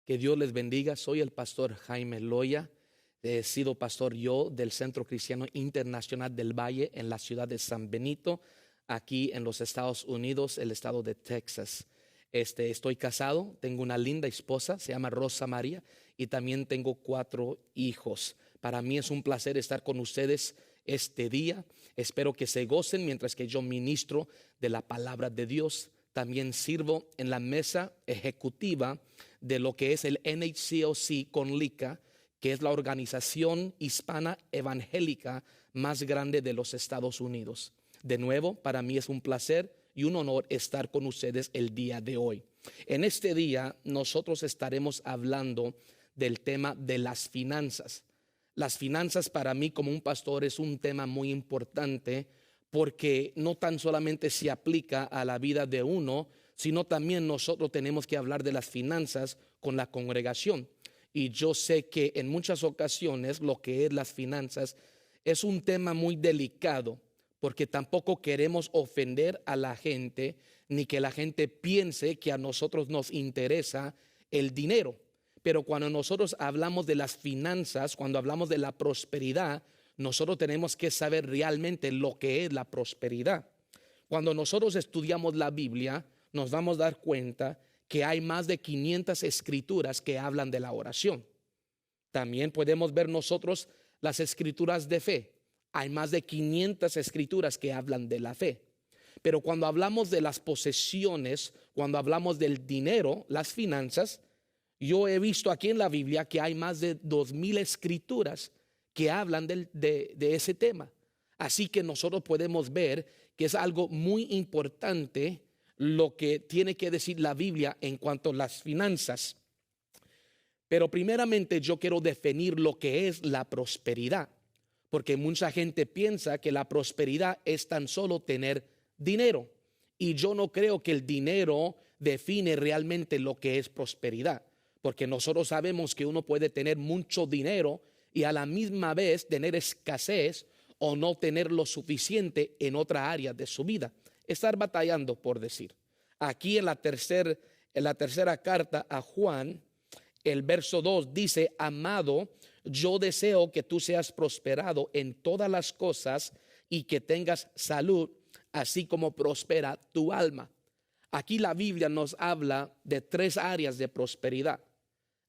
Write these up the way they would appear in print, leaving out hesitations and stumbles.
Que Dios les bendiga. Soy el pastor Jaime Loya. He sido pastor yo del Centro Cristiano Internacional del Valle en la ciudad de San Benito, aquí en los Estados Unidos, el estado de Texas. Estoy casado, tengo una linda esposa, se llama Rosa María, y también tengo 4 hijos. Para mí es un placer estar con ustedes este día. Espero que se gocen mientras que yo ministro de la palabra de Dios. También sirvo en la mesa ejecutiva de lo que es el NHCOC Conlica, que es la organización hispana evangélica más grande de los Estados Unidos. De nuevo, para mí es un placer y un honor estar con ustedes el día de hoy. En este día nosotros estaremos hablando del tema de las finanzas. Las finanzas para mí como un pastor es un tema muy importante, porque no tan solamente se aplica a la vida de uno, sino también nosotros tenemos que hablar de las finanzas con la congregación. Y yo sé que en muchas ocasiones lo que es las finanzas es un tema muy delicado, porque tampoco queremos ofender a la gente, ni que la gente piense que a nosotros nos interesa el dinero. Pero cuando nosotros hablamos de las finanzas, cuando hablamos de la prosperidad, nosotros tenemos que saber realmente lo que es la prosperidad. Cuando nosotros estudiamos la Biblia, nos vamos a dar cuenta que hay más de 500 escrituras que hablan de la oración. También podemos ver nosotros las escrituras de fe. Hay más de 500 escrituras que hablan de la fe. Pero cuando hablamos de las posesiones, cuando hablamos del dinero, las finanzas, yo he visto aquí en la Biblia que hay más de 2000 escrituras que hablan de ese tema. Así que nosotros podemos ver que es algo muy importante lo que tiene que decir la Biblia en cuanto a las finanzas. Pero primeramente yo quiero definir lo que es la prosperidad, porque mucha gente piensa que la prosperidad es tan solo tener dinero. Y yo no creo que el dinero define realmente lo que es prosperidad, porque nosotros sabemos que uno puede tener mucho dinero y a la misma vez tener escasez o no tener lo suficiente en otra área de su vida. Estar batallando, por decir. Aquí en la tercera carta a Juan, el verso 2 dice: amado, yo deseo que tú seas prosperado en todas las cosas y que tengas salud, así como prospera tu alma. Aquí la Biblia nos habla de 3 áreas de prosperidad.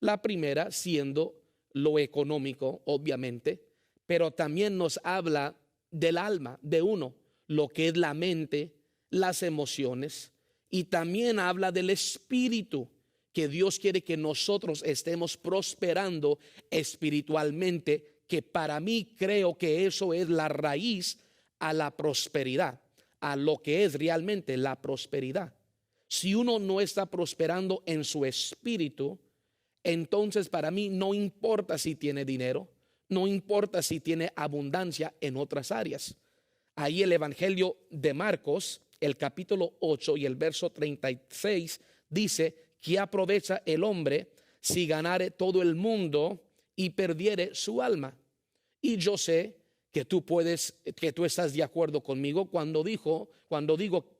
La primera siendo lo económico, obviamente, pero también nos habla del alma de uno, lo que es la mente, las emociones, y también habla del espíritu, que Dios quiere que nosotros estemos prosperando espiritualmente, que para mí creo que eso es la raíz a la prosperidad, a lo que es realmente la prosperidad. Si uno no está prosperando en su espíritu, entonces para mí no importa si tiene dinero, no importa si tiene abundancia en otras áreas. Ahí el Evangelio de Marcos, el capítulo 8 y el verso 36 dice: ¿qué aprovecha el hombre si ganare todo el mundo y perdiere su alma? Y yo sé que tú estás de acuerdo conmigo cuando digo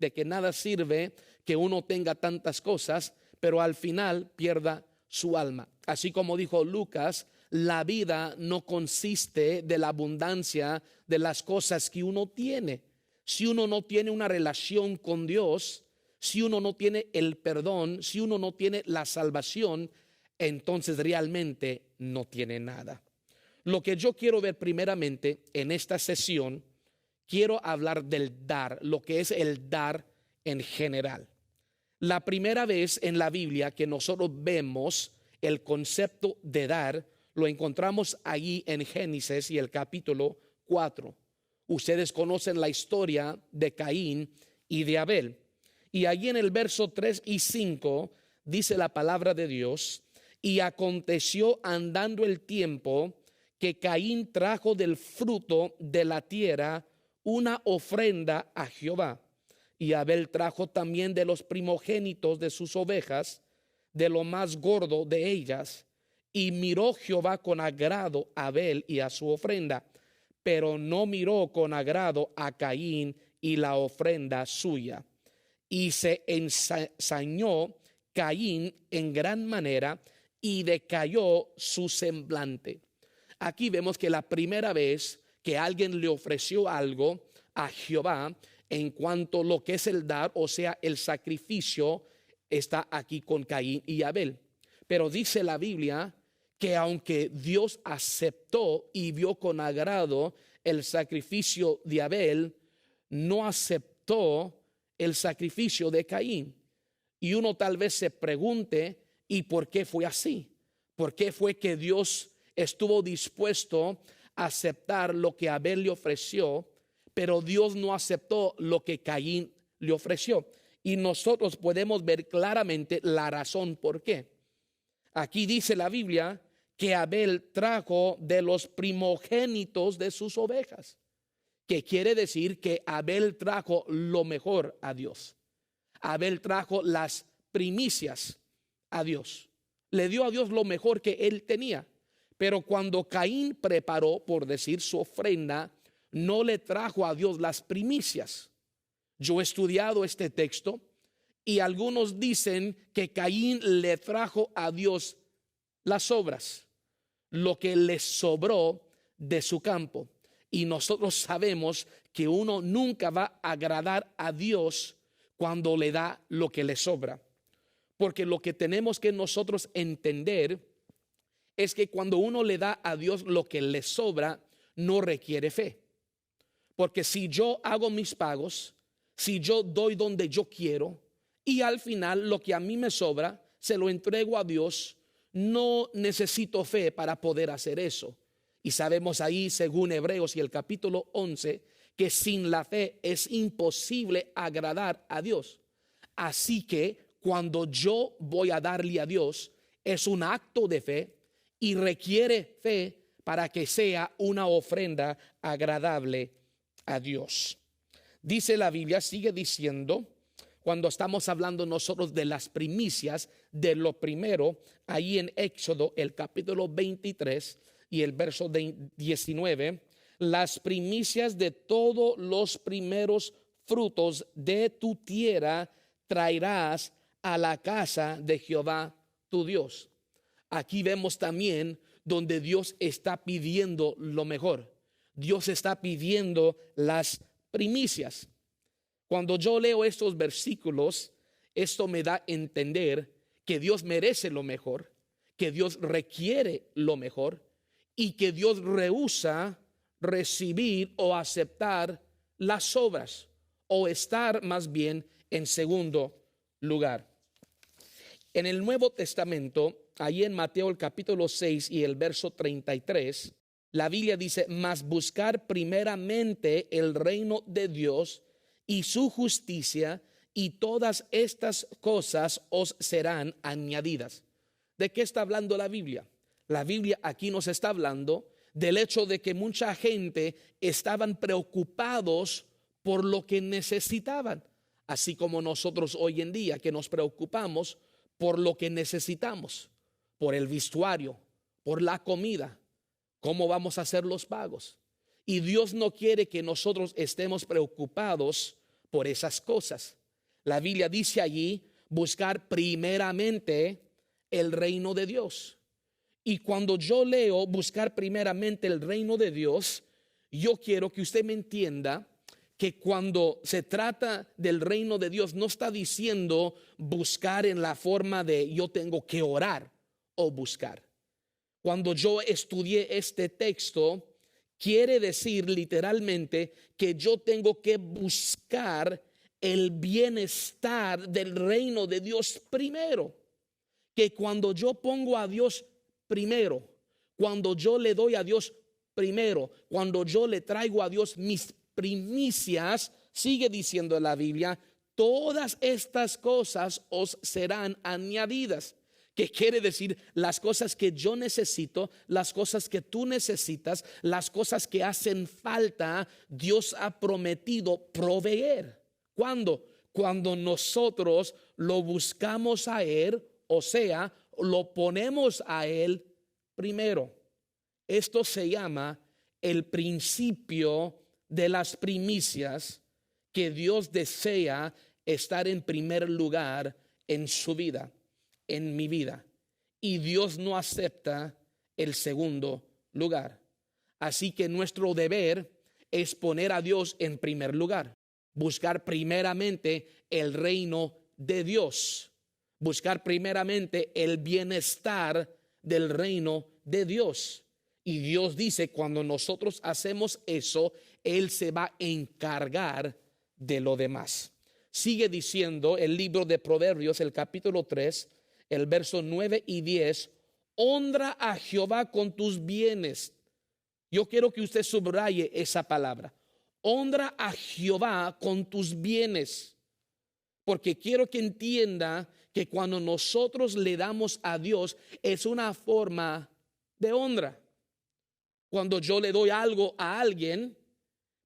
de que nada sirve que uno tenga tantas cosas, pero al final pierda su alma. Así como dijo Lucas, la vida no consiste de la abundancia de las cosas que uno tiene. Si uno no tiene una relación con Dios, si uno no tiene el perdón, si uno no tiene la salvación, entonces realmente no tiene nada. Lo que yo quiero ver primeramente en esta sesión, quiero hablar del dar, lo que es el dar en general. La primera vez en la Biblia que nosotros vemos el concepto de dar, lo encontramos allí en Génesis y el capítulo 4. Ustedes conocen la historia de Caín y de Abel. Y allí en el verso 3 y 5 dice la palabra de Dios: y aconteció andando el tiempo que Caín trajo del fruto de la tierra una ofrenda a Jehová. Y Abel trajo también de los primogénitos de sus ovejas, de lo más gordo de ellas. Y miró Jehová con agrado a Abel y a su ofrenda, pero no miró con agrado a Caín y la ofrenda suya. Y se ensañó Caín en gran manera y decayó su semblante. Aquí vemos que la primera vez que alguien le ofreció algo a Jehová en cuanto a lo que es el dar, o sea, el sacrificio, está aquí con Caín y Abel. Pero dice la Biblia que aunque Dios aceptó y vio con agrado el sacrificio de Abel, no aceptó el sacrificio de Caín. Y uno tal vez se pregunte, ¿y por qué fue así? ¿Por qué fue que Dios estuvo dispuesto a aceptar lo que Abel le ofreció, pero Dios no aceptó lo que Caín le ofreció? Y nosotros podemos ver claramente la razón por qué. Aquí dice la Biblia que Abel trajo de los primogénitos de sus ovejas, que quiere decir que Abel trajo lo mejor a Dios. Abel trajo las primicias a Dios. Le dio a Dios lo mejor que él tenía. Pero cuando Caín preparó, por decir, su ofrenda, no le trajo a Dios las primicias. Yo he estudiado este texto y algunos dicen que Caín le trajo a Dios las obras, lo que le sobró de su campo. Y nosotros sabemos que uno nunca va a agradar a Dios cuando le da lo que le sobra. Porque lo que tenemos que nosotros entender es que cuando uno le da a Dios lo que le sobra, no requiere fe. Porque si yo hago mis pagos, si yo doy donde yo quiero y al final lo que a mí me sobra se lo entrego a Dios, no necesito fe para poder hacer eso. Y sabemos ahí, según Hebreos y el capítulo 11, que sin la fe es imposible agradar a Dios. Así que cuando yo voy a darle a Dios, es un acto de fe y requiere fe para que sea una ofrenda agradable a Dios. Dice la Biblia, sigue diciendo, cuando estamos hablando nosotros de las primicias, de lo primero, ahí en Éxodo, el capítulo 23 y el verso 19, las primicias de todos los primeros frutos de tu tierra traerás a la casa de Jehová tu Dios. Aquí vemos también donde Dios está pidiendo lo mejor. Dios está pidiendo las primicias. Cuando yo leo estos versículos, esto me da a entender que Dios merece lo mejor, que Dios requiere lo mejor y que Dios rehúsa recibir o aceptar las obras o estar más bien en segundo lugar. En el Nuevo Testamento, ahí en Mateo el capítulo 6 y el verso 33, la Biblia dice, mas buscar primeramente el reino de Dios y su justicia, y todas estas cosas os serán añadidas. ¿De qué está hablando la Biblia? La Biblia aquí nos está hablando del hecho de que mucha gente estaban preocupados por lo que necesitaban, así como nosotros hoy en día que nos preocupamos por lo que necesitamos, por el vestuario, por la comida, cómo vamos a hacer los pagos. Y Dios no quiere que nosotros estemos preocupados por esas cosas. La Biblia dice allí, buscar primeramente el reino de Dios. Y cuando yo leo buscar primeramente el reino de Dios, yo quiero que usted me entienda que cuando se trata del reino de Dios, no está diciendo buscar en la forma de yo tengo que orar o buscar. Cuando yo estudié este texto, quiere decir literalmente que yo tengo que buscar el bienestar del reino de Dios primero. Que cuando yo pongo a Dios primero, cuando yo le doy a Dios primero, cuando yo le traigo a Dios mis primicias, sigue diciendo la Biblia, todas estas cosas os serán añadidas. Que quiere decir las cosas que yo necesito, las cosas que tú necesitas, las cosas que hacen falta, Dios ha prometido proveer. ¿Cuándo? Cuando nosotros lo buscamos a Él, o sea, lo ponemos a Él primero. Esto se llama el principio de las primicias, que Dios desea estar en primer lugar en su vida, en mi vida. y Dios no acepta el segundo lugar. Así que nuestro deber es poner a Dios en primer lugar, buscar primeramente el reino de Dios, buscar primeramente el bienestar del reino de Dios. Y Dios dice, cuando nosotros hacemos eso, Él se va a encargar de lo demás. Sigue diciendo el libro de Proverbios, el capítulo 3, el verso 9 y 10, honra a Jehová con tus bienes. Yo quiero que usted subraye esa palabra. Honra a Jehová con tus bienes. Porque quiero que entienda que cuando nosotros le damos a Dios es una forma de honra. Cuando yo le doy algo a alguien,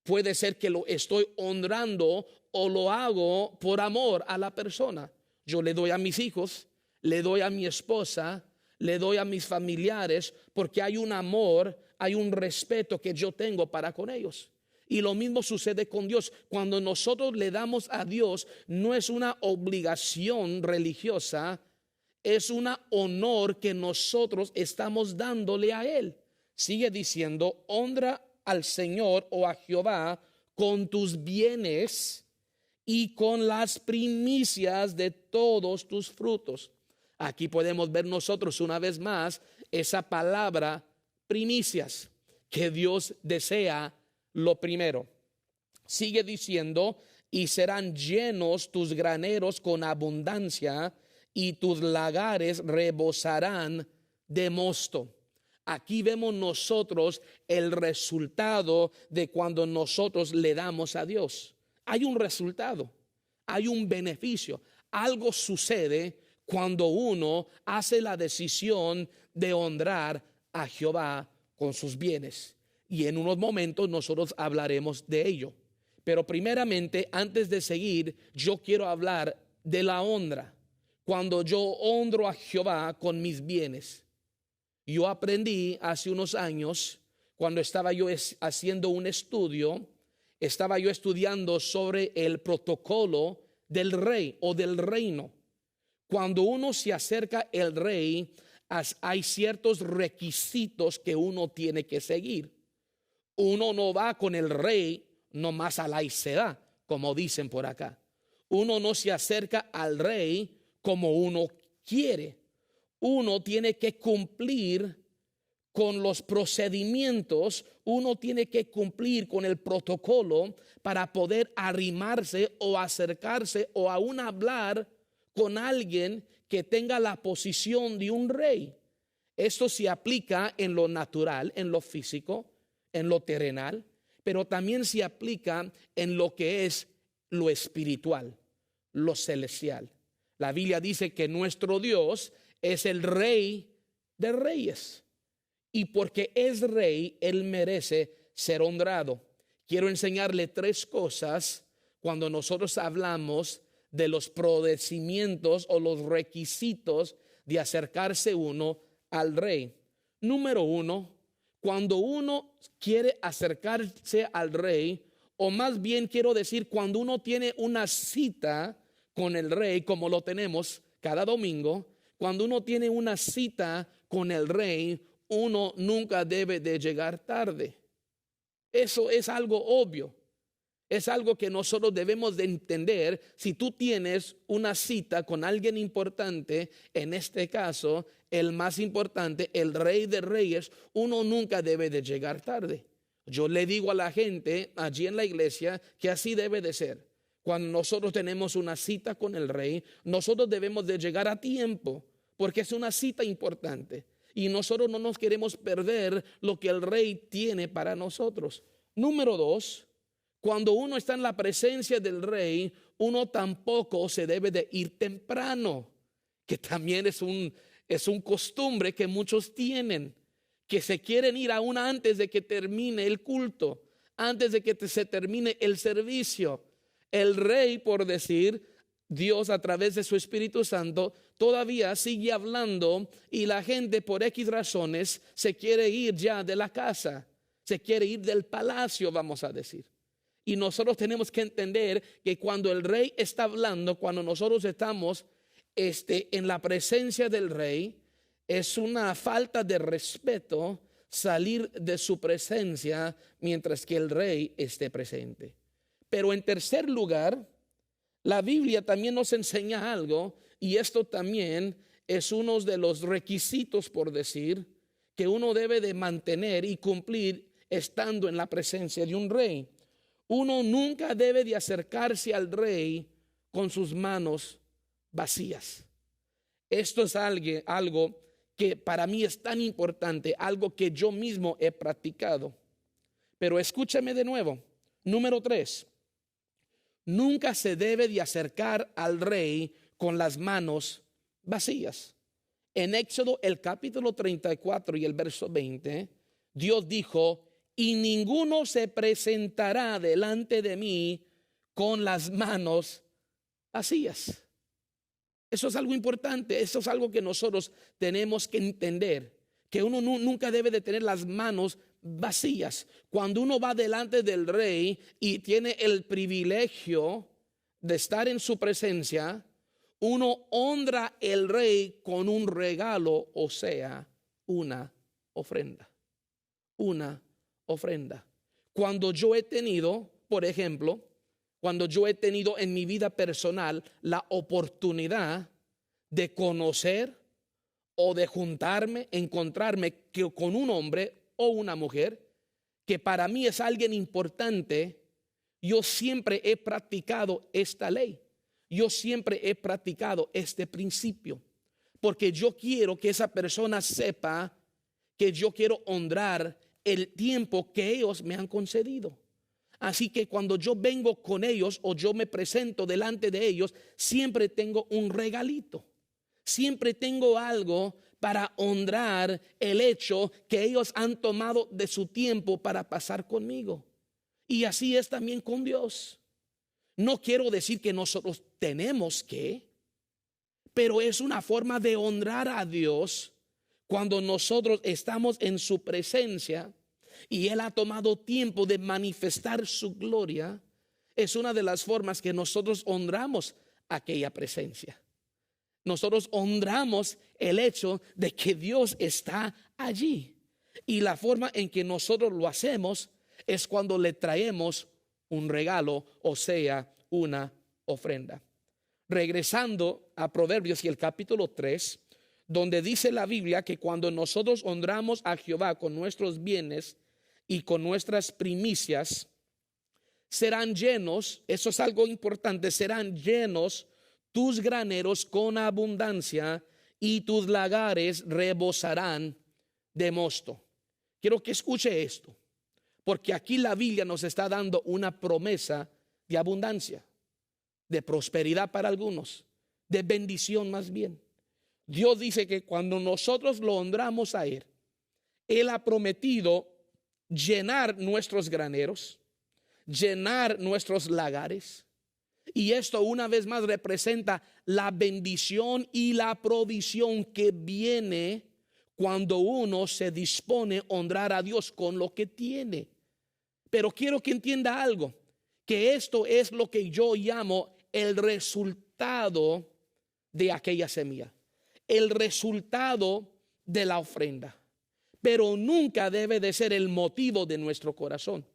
puede ser que lo estoy honrando o lo hago por amor a la persona. Yo le doy a mis hijos, le doy a mi esposa, le doy a mis familiares, porque hay un amor, hay un respeto que yo tengo para con ellos. Y lo mismo sucede con Dios. Cuando nosotros le damos a Dios, no es una obligación religiosa, es un honor que nosotros estamos dándole a Él. Sigue diciendo, honra al Señor o a Jehová con tus bienes y con las primicias de todos tus frutos. Aquí podemos ver nosotros una vez más esa palabra primicias, que Dios desea lo primero. Sigue diciendo, y serán llenos tus graneros con abundancia y tus lagares rebosarán de mosto. Aquí vemos nosotros el resultado de cuando nosotros le damos a Dios. Hay un resultado, hay un beneficio. Algo sucede cuando uno hace la decisión de honrar a Jehová con sus bienes. Y en unos momentos nosotros hablaremos de ello. Pero primeramente, antes de seguir, yo quiero hablar de la honra. Cuando yo honro a Jehová con mis bienes. Yo aprendí hace unos años, cuando estaba yo haciendo un estudio, estaba yo estudiando sobre el protocolo del rey o del reino. Cuando uno se acerca al rey, hay ciertos requisitos que uno tiene que seguir. Uno no va con el rey nomás a la iceda, como dicen por acá. Uno no se acerca al rey como uno quiere. Uno tiene que cumplir con los procedimientos, uno tiene que cumplir con el protocolo para poder arrimarse o acercarse o aún hablar con alguien que tenga la posición de un rey. Esto se aplica en lo natural, en lo físico, en lo terrenal, pero también se aplica en lo que es lo espiritual, lo celestial. La Biblia dice que nuestro Dios es el Rey de reyes. Y porque es rey, Él merece ser honrado. Quiero enseñarle 3 cosas cuando nosotros hablamos de los procedimientos o los requisitos de acercarse uno al rey. Número 1, cuando uno quiere acercarse al rey, o más bien quiero decir, cuando uno tiene una cita con el rey, como lo tenemos cada domingo, cuando uno tiene una cita con el rey, uno nunca debe de llegar tarde. Eso es algo obvio. Es algo que nosotros debemos de entender. Si tú tienes una cita con alguien importante, en este caso, el más importante, el Rey de Reyes, uno nunca debe de llegar tarde. Yo le digo a la gente allí en la iglesia que así debe de ser. Cuando nosotros tenemos una cita con el Rey, nosotros debemos de llegar a tiempo, porque es una cita importante. Y nosotros no nos queremos perder lo que el Rey tiene para nosotros. Número 2, cuando uno está en la presencia del Rey, uno tampoco se debe de ir temprano, que también es un costumbre que muchos tienen, que se quieren ir aún antes de que termine el culto, antes de que se termine el servicio. El Rey, por decir, Dios a través de su Espíritu Santo todavía sigue hablando y la gente por X razones se quiere ir ya de la casa, se quiere ir del palacio, vamos a decir. Y nosotros tenemos que entender que cuando el Rey está hablando, cuando nosotros estamos en la presencia del Rey, Es una falta de respeto salir de su presencia mientras que el rey esté presente. Pero en tercer lugar, la Biblia también nos enseña algo, y esto también es uno de los requisitos, por decir, que uno debe de mantener y cumplir estando en la presencia de un rey. Uno nunca debe de acercarse al rey con sus manos vacías. Esto es algo que para mí es tan importante, algo que yo mismo he practicado. Pero escúchame de nuevo. Número 3. Nunca se debe de acercar al rey con las manos vacías. En Éxodo el capítulo 34 y el verso 20, Dios dijo: y ninguno se presentará delante de mí con las manos vacías. Eso es algo importante, eso es algo que nosotros tenemos que entender, que uno nunca debe de tener las manos vacías. Cuando uno va delante del rey y tiene el privilegio de estar en su presencia, uno honra al rey con un regalo, o sea, una ofrenda. Una ofrenda. Cuando yo he tenido, por ejemplo, cuando yo he tenido en mi vida personal la oportunidad de conocer o de juntarme, encontrarme con un hombre o una mujer que para mí es alguien importante, yo siempre he practicado esta ley. Yo siempre he practicado este principio, porque yo quiero que esa persona sepa que yo quiero honrar el tiempo que ellos me han concedido. Así que cuando yo vengo con ellos o yo me presento delante de ellos, siempre tengo un regalito. Siempre tengo algo para honrar el hecho que ellos han tomado de su tiempo para pasar conmigo. Y así es también con Dios. No quiero decir que nosotros tenemos que, pero es una forma de honrar a Dios cuando nosotros estamos en su presencia y Él ha tomado tiempo de manifestar su gloria. Es una de las formas que nosotros honramos aquella presencia. Nosotros honramos el hecho de que Dios está allí. Y la forma en que nosotros lo hacemos es cuando le traemos un regalo, o sea, una ofrenda. Regresando a Proverbios y el capítulo 3, donde dice la Biblia que cuando nosotros honramos a Jehová con nuestros bienes y con nuestras primicias, serán llenos, eso es algo importante, serán llenos tus graneros con abundancia y tus lagares rebosarán de mosto. Quiero que escuche esto, porque aquí la Biblia nos está dando una promesa de abundancia, de prosperidad para algunos, de bendición más bien. Dios dice que cuando nosotros lo honramos a Él, Él ha prometido llenar nuestros graneros, llenar nuestros lagares. Y esto una vez más representa la bendición y la provisión que viene cuando uno se dispone a honrar a Dios con lo que tiene. Pero quiero que entienda algo, que esto es lo que yo llamo el resultado de aquella semilla, el resultado de la ofrenda. Pero nunca debe de ser el motivo de nuestro corazón.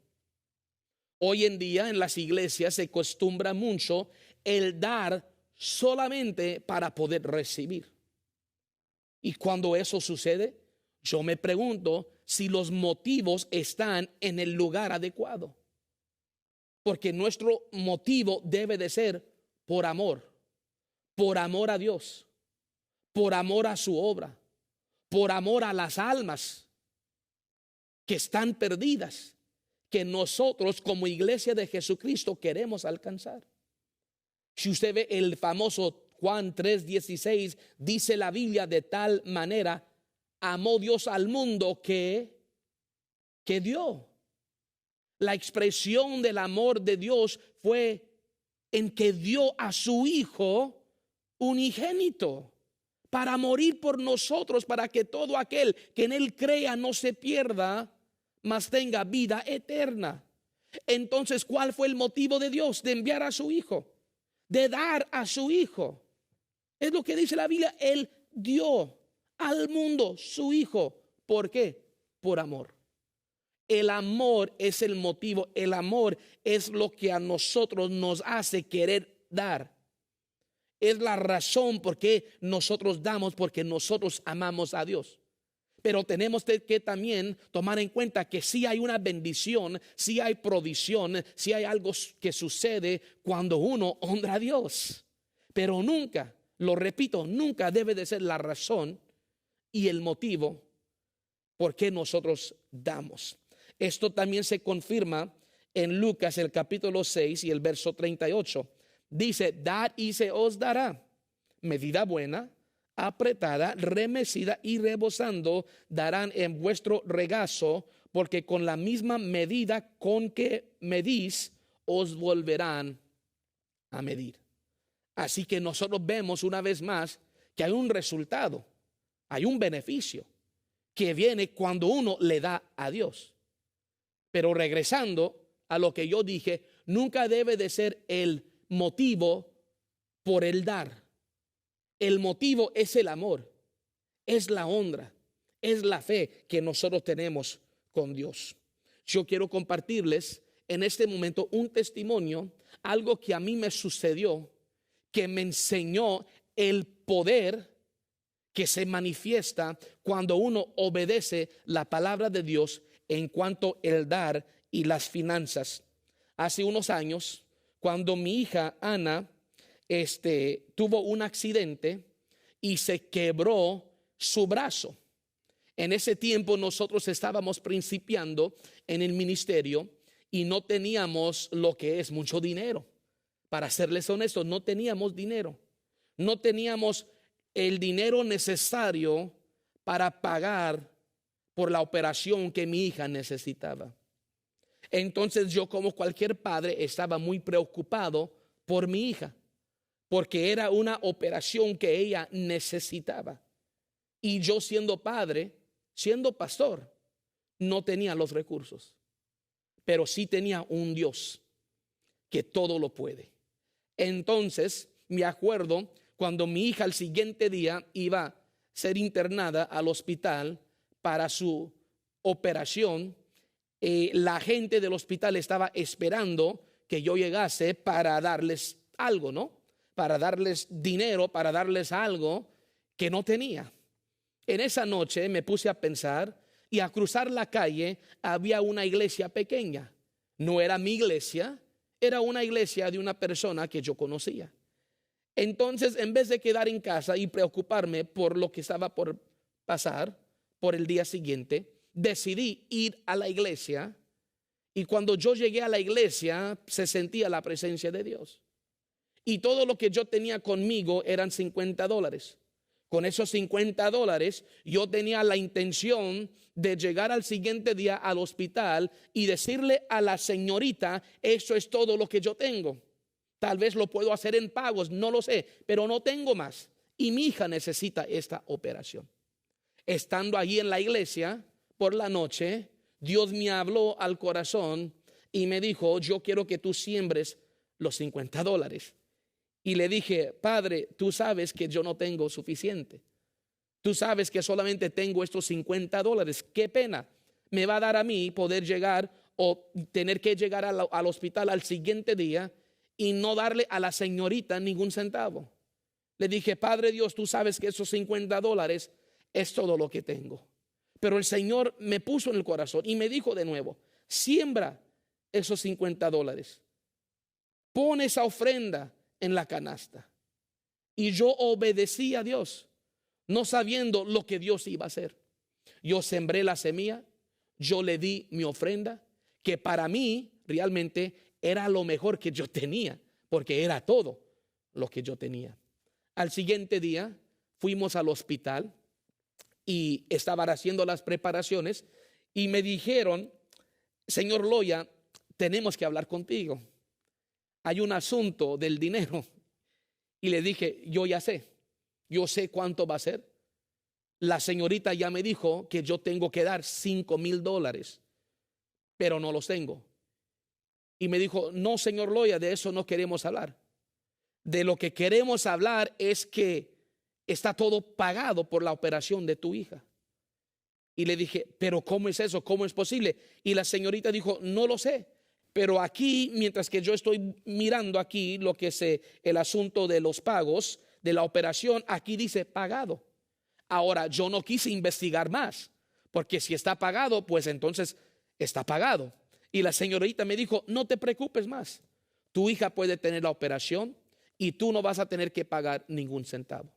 Hoy en día en las iglesias se acostumbra mucho el dar solamente para poder recibir. Y cuando eso sucede, yo me pregunto si los motivos están en el lugar adecuado. Porque nuestro motivo debe de ser por amor a Dios, por amor a su obra, por amor a las almas que están perdidas, que nosotros como iglesia de Jesucristo queremos alcanzar. Si usted ve el famoso Juan 3:16, dice la Biblia: de tal manera amó Dios al mundo que dio. La expresión del amor de Dios fue en que dio a su Hijo unigénito para morir por nosotros, para que todo aquel que en Él crea no se pierda, mas tenga vida eterna. Entonces, ¿cuál fue el motivo de Dios de enviar a su Hijo? De dar a su Hijo. Es lo que dice la Biblia: Él dio al mundo su Hijo. ¿Por qué? Por amor. El amor es el motivo, el amor es lo que a nosotros nos hace querer dar. Es la razón por qué nosotros damos, porque nosotros amamos a Dios. Pero tenemos que también tomar en cuenta que sí hay una bendición, sí hay provisión, sí hay algo que sucede cuando uno honra a Dios. Pero nunca, lo repito, nunca debe de ser la razón y el motivo por qué nosotros damos. Esto también se confirma en Lucas el capítulo 6 y el verso 38. Dice, dad y se os dará, medida buena, apretada, remecida y rebosando, darán en vuestro regazo, porque con la misma medida con que medís, os volverán a medir. Así que nosotros vemos una vez más que hay un resultado, hay un beneficio que viene cuando uno le da a Dios. Pero regresando a lo que yo dije, nunca debe de ser el motivo por el dar. El motivo es el amor, es la honra, es la fe que nosotros tenemos con Dios. Yo quiero compartirles en este momento un testimonio, algo que a mí me sucedió, que me enseñó el poder que se manifiesta cuando uno obedece la palabra de Dios en cuanto al dar y las finanzas. Hace unos años, cuando mi hija Ana tuvo un accidente y se quebró su brazo. En ese tiempo nosotros estábamos principiando en el ministerio y no teníamos lo que es mucho dinero. Para serles honestos, no teníamos dinero. No teníamos el dinero necesario para pagar por la operación que mi hija necesitaba. Entonces yo, como cualquier padre, estaba muy preocupado por mi hija, porque era una operación que ella necesitaba. Y yo, siendo padre, siendo pastor, no tenía los recursos, pero sí tenía un Dios que todo lo puede. Entonces me acuerdo cuando mi hija al siguiente día iba a ser internada al hospital para su operación. La gente del hospital estaba esperando que yo llegase para darles algo, ¿no? Para darles dinero, para darles algo que no tenía. En esa noche me puse a pensar, y a cruzar la calle había una iglesia pequeña. No era mi iglesia, era una iglesia de una persona que yo conocía. Entonces, en vez de quedar en casa y preocuparme por lo que estaba por pasar por el día siguiente, decidí ir a la iglesia. Y cuando yo llegué a la iglesia, se sentía la presencia de Dios. Y todo lo que yo tenía conmigo eran $50. Con esos $50 yo tenía la intención de llegar al siguiente día al hospital y decirle a la señorita, eso es todo lo que yo tengo. Tal vez lo puedo hacer en pagos, no lo sé, pero no tengo más. Y mi hija necesita esta operación. Estando allí en la iglesia por la noche, Dios me habló al corazón y me dijo, yo quiero que tú siembres los $50. Y le dije, Padre, tú sabes que yo no tengo suficiente. Tú sabes que solamente tengo estos $50. Qué pena me va a dar a mí poder llegar o tener que llegar al hospital al siguiente día y no darle a la señorita ningún centavo. Le dije, Padre Dios, tú sabes que esos $50 es todo lo que tengo. Pero el Señor me puso en el corazón y me dijo de nuevo, siembra esos $50. Pon esa ofrenda en la canasta. Y yo obedecí a Dios, no sabiendo lo que Dios iba a hacer. Yo sembré la semilla, yo le di mi ofrenda, que para mí realmente era lo mejor que yo tenía, porque era todo lo que yo tenía. Al siguiente día fuimos al hospital y estaban haciendo las preparaciones y me dijeron, señor Loya, tenemos que hablar contigo. Hay un asunto del dinero. Y le dije, yo sé cuánto va a ser. La señorita ya me dijo que yo tengo que dar $5,000, pero no los tengo. Y me dijo, no, señor Loya, de eso no queremos hablar. De lo que queremos hablar es que está todo pagado por la operación de tu hija. Y le dije, pero ¿cómo es eso? ¿Cómo es posible? Y la señorita dijo, no lo sé. Pero aquí, mientras que yo estoy mirando aquí lo que es el asunto de los pagos, de la operación, aquí dice pagado. Ahora, yo no quise investigar más, porque si está pagado, pues entonces está pagado. Y la señorita me dijo, no te preocupes más. Tu hija puede tener la operación y tú no vas a tener que pagar ningún centavo.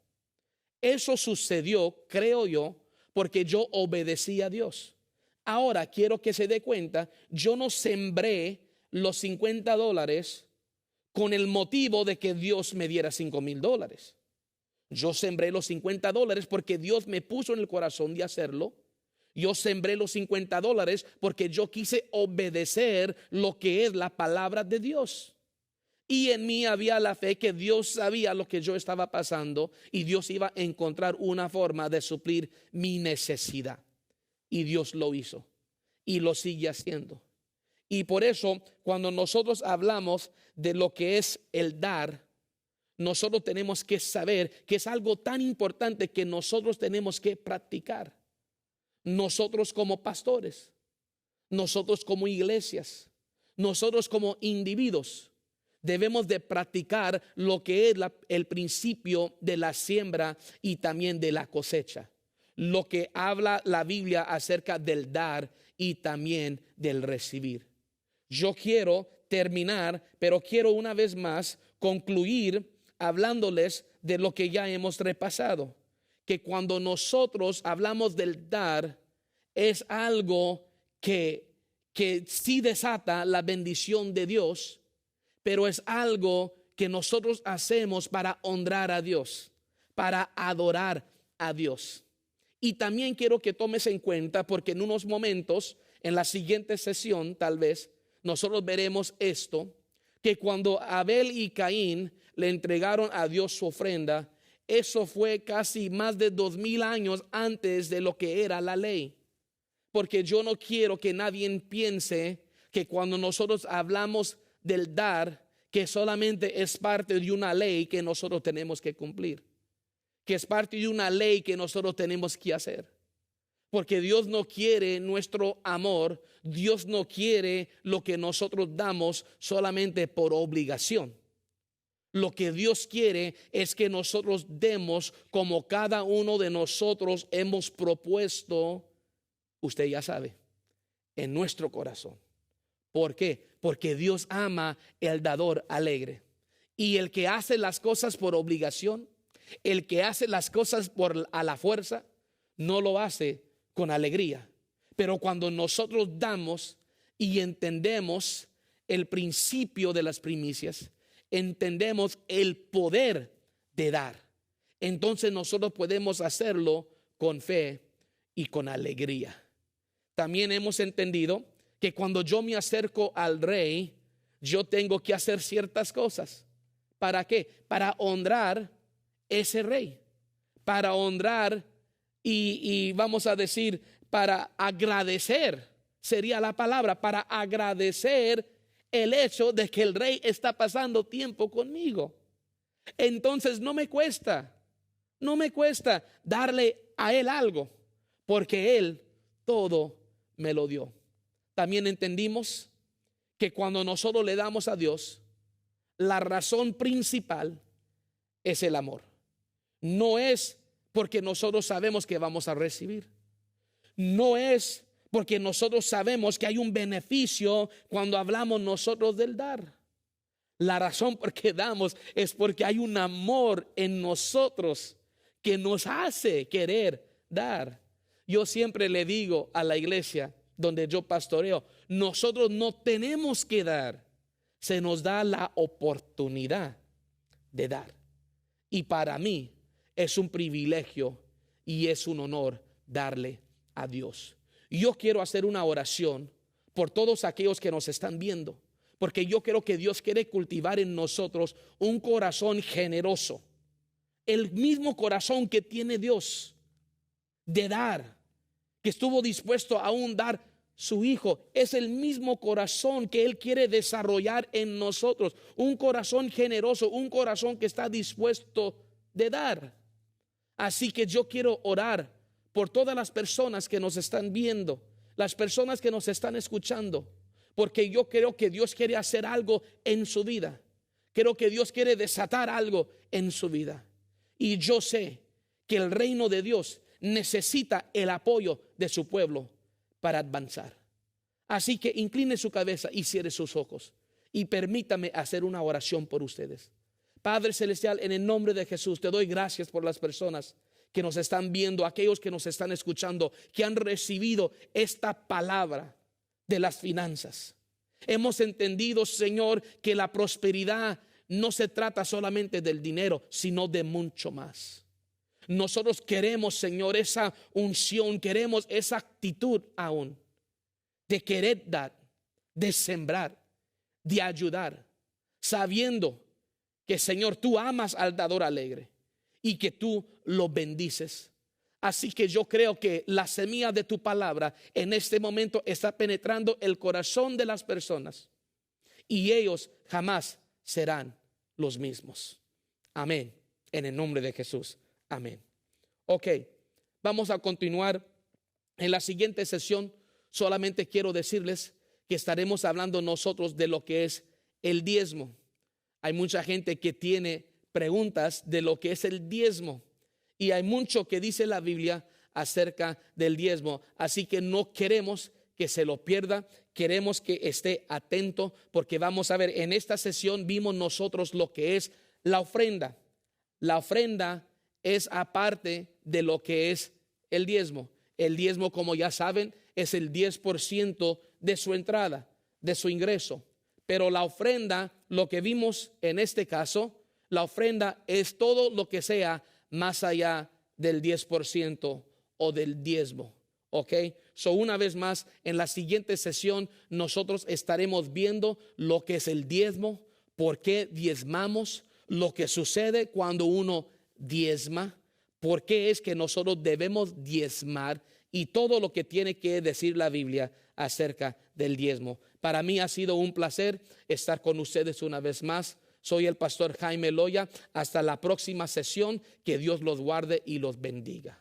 Eso sucedió, creo yo, porque yo obedecí a Dios. Ahora quiero que se dé cuenta, yo no sembré los $50 con el motivo de que Dios me diera $5,000. Yo sembré los $50 porque Dios me puso en el corazón de hacerlo. Yo sembré los $50 porque yo quise obedecer lo que es la palabra de Dios. Y en mí había la fe que Dios sabía lo que yo estaba pasando y Dios iba a encontrar una forma de suplir mi necesidad. Y Dios lo hizo y lo sigue haciendo. Y por eso cuando nosotros hablamos de lo que es el dar, nosotros tenemos que saber que es algo tan importante que nosotros tenemos que practicar. Nosotros como pastores, nosotros como iglesias, nosotros como individuos, debemos de practicar lo que es el principio de la siembra y también de la cosecha. Lo que habla la Biblia acerca del dar y también del recibir. Yo quiero terminar, pero quiero una vez más concluir hablándoles de lo que ya hemos repasado. Que cuando nosotros hablamos del dar, es algo que sí desata la bendición de Dios, pero es algo que nosotros hacemos para honrar a Dios, para adorar a Dios. Y también quiero que tomes en cuenta, porque en unos momentos, en la siguiente sesión tal vez, nosotros veremos esto, que cuando Abel y Caín le entregaron a Dios su ofrenda, eso fue casi más de 2000 años antes de lo que era la ley. Porque yo no quiero que nadie piense que cuando nosotros hablamos del dar, que solamente es parte de una ley que nosotros tenemos que cumplir, que es parte de una ley que nosotros tenemos que hacer. Porque Dios no quiere nuestro amor, Dios no quiere lo que nosotros damos solamente por obligación. Lo que Dios quiere es que nosotros demos como cada uno de nosotros hemos propuesto, usted ya sabe, en nuestro corazón. ¿Por qué? Porque Dios ama el dador alegre. Y el que hace las cosas por obligación, el que hace las cosas a la fuerza, no lo hace con alegría. Pero cuando nosotros damos y entendemos el principio de las primicias, entendemos el poder de dar, entonces nosotros podemos hacerlo con fe y con alegría. También hemos entendido que cuando yo me acerco al rey, yo tengo que hacer ciertas cosas. ¿Para qué? Para honrar ese rey, para honrar y vamos a decir, para agradecer, sería la palabra, para agradecer el hecho de que el rey está pasando tiempo conmigo. Entonces no me cuesta darle a él algo, porque él todo me lo dio. También entendimos que cuando nosotros le damos a Dios, la razón principal es el amor. No es porque nosotros sabemos que vamos a recibir. No es porque nosotros sabemos que hay un beneficio cuando hablamos nosotros del dar. La razón por qué damos es porque hay un amor en nosotros que nos hace querer dar. Yo siempre le digo a la iglesia donde yo pastoreo, nosotros no tenemos que dar, se nos da la oportunidad de dar. Y para mí es un privilegio y es un honor darle a Dios. Yo quiero hacer una oración por todos aquellos que nos están viendo, porque yo creo que Dios quiere cultivar en nosotros un corazón generoso, el mismo corazón que tiene Dios de dar, que estuvo dispuesto a aún dar su hijo. Es el mismo corazón que Él quiere desarrollar en nosotros, un corazón generoso, un corazón que está dispuesto de dar. Así que yo quiero orar por todas las personas que nos están viendo, las personas que nos están escuchando, porque yo creo que Dios quiere hacer algo en su vida. Creo que Dios quiere desatar algo en su vida. Y yo sé que el reino de Dios necesita el apoyo de su pueblo para avanzar. Así que incline su cabeza y cierre sus ojos. Y permítame hacer una oración por ustedes. Padre Celestial, en el nombre de Jesús, te doy gracias por las personas que nos están viendo, aquellos que nos están escuchando, que han recibido esta palabra de las finanzas. Hemos entendido, Señor, que la prosperidad no se trata solamente del dinero, sino de mucho más. Nosotros queremos, Señor, esa unción, queremos esa actitud aún de querer dar, de sembrar, de ayudar, sabiendo que, Señor, tú amas al dador alegre y que tú lo bendices. Así que yo creo que la semilla de tu palabra en este momento está penetrando el corazón de las personas y ellos jamás serán los mismos. Amén. En el nombre de Jesús. Amén. Ok, vamos a continuar en la siguiente sesión. Solamente quiero decirles que estaremos hablando nosotros de lo que es el diezmo. Hay mucha gente que tiene preguntas de lo que es el diezmo. Y hay mucho que dice la Biblia acerca del diezmo. Así que no queremos que se lo pierda. Queremos que esté atento, porque vamos a ver, en esta sesión vimos nosotros lo que es la ofrenda. La ofrenda es aparte de lo que es el diezmo. El diezmo, como ya saben, es el 10% de su entrada, de su ingreso. Pero la ofrenda, lo que vimos en este caso, la ofrenda es todo lo que sea más allá del 10% o del diezmo. ¿Ok? So, una vez más, en la siguiente sesión nosotros estaremos viendo lo que es el diezmo, por qué diezmamos, lo que sucede cuando uno diezma, por qué es que nosotros debemos diezmar y todo lo que tiene que decir la Biblia acerca del diezmo. Para mí ha sido un placer estar con ustedes una vez más. Soy el pastor Jaime Loya. Hasta la próxima sesión. Que Dios los guarde y los bendiga.